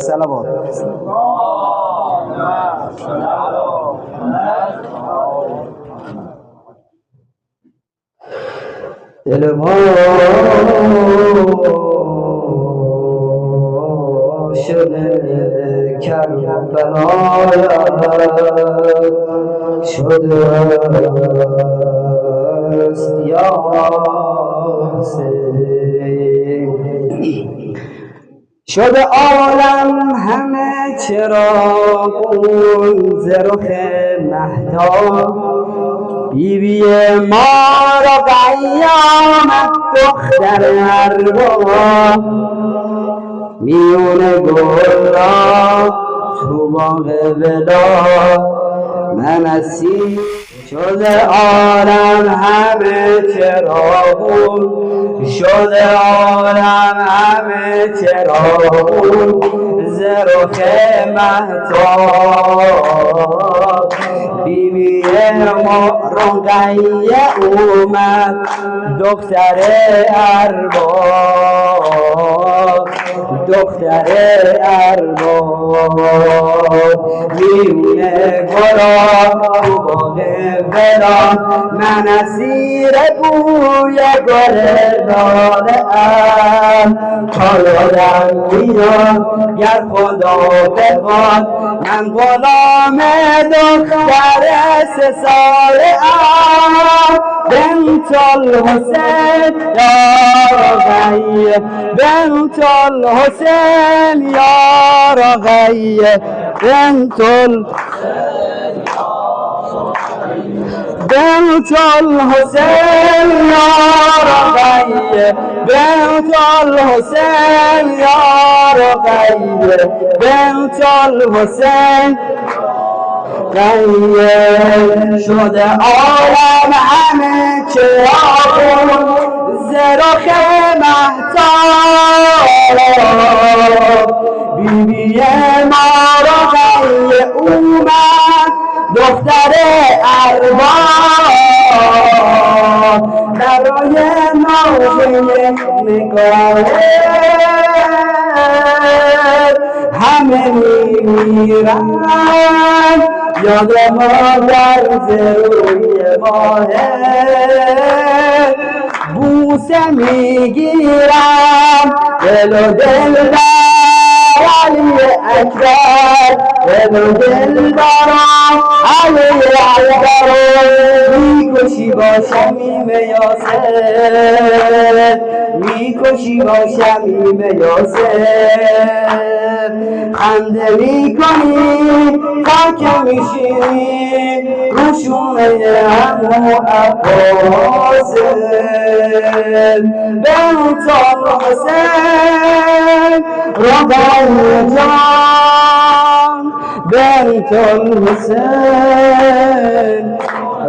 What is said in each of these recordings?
صلوات. دل ما شده کربلایت شده است یا حسین. شده عالم همه چراغون ز رخ مهتاب، بیبی ما را قیامت دختر ارباب، میون گل را تو باغ ولا من اسیر. شده عالم همه چراغون، شده عالم همه چراغون ز رخ مهتاب، بیبی ما رقیه اومد دختر ارباب، دختر ارباب، میونه گلا تو باغ ولا من اسیر بوی گل لاله ام. تا یادم میاد گر خدا بخواد من غلام دختر 3 ساله ام. بنت الحسین یا رقیه، بنت الحسین یا رقیه، بنت بنت الحسین یا رقیه، بنت الحسین یا رقیه، بنت الحسین رقیه. شده عالم همه چراغون ز رخ مهتاب، بیبی ما رقیه اومد دختر ارباب، برای نازه نگاهه همه میمیرن، یاد مادر ز روی ماهه بوسه میگیرم. دل و دل علی اکبر، دل و دل دارم علی اکبر، میکشی با شمیم یاسر، میکشی با شمیم یاسر، خنده میکنی تا که میشینی روشونه همو عباس. بنت الحسین رقیه جان، بنت الحسین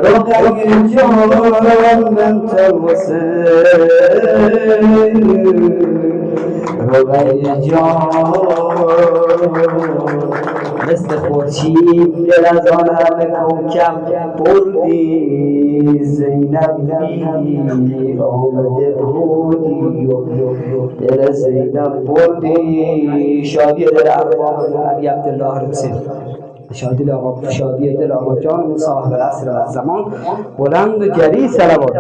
رقیه جان، بنت الحسین رقیه جان. مثل خورشید دل از آن همه کوکب بردی، زینب بیدی آمده بودی و دل زینب بردی. شادی دل ارباب علی عبدالله حسین، شادی دل آقا جان صاحب العصر و الزمان، بلند و جری صلوات.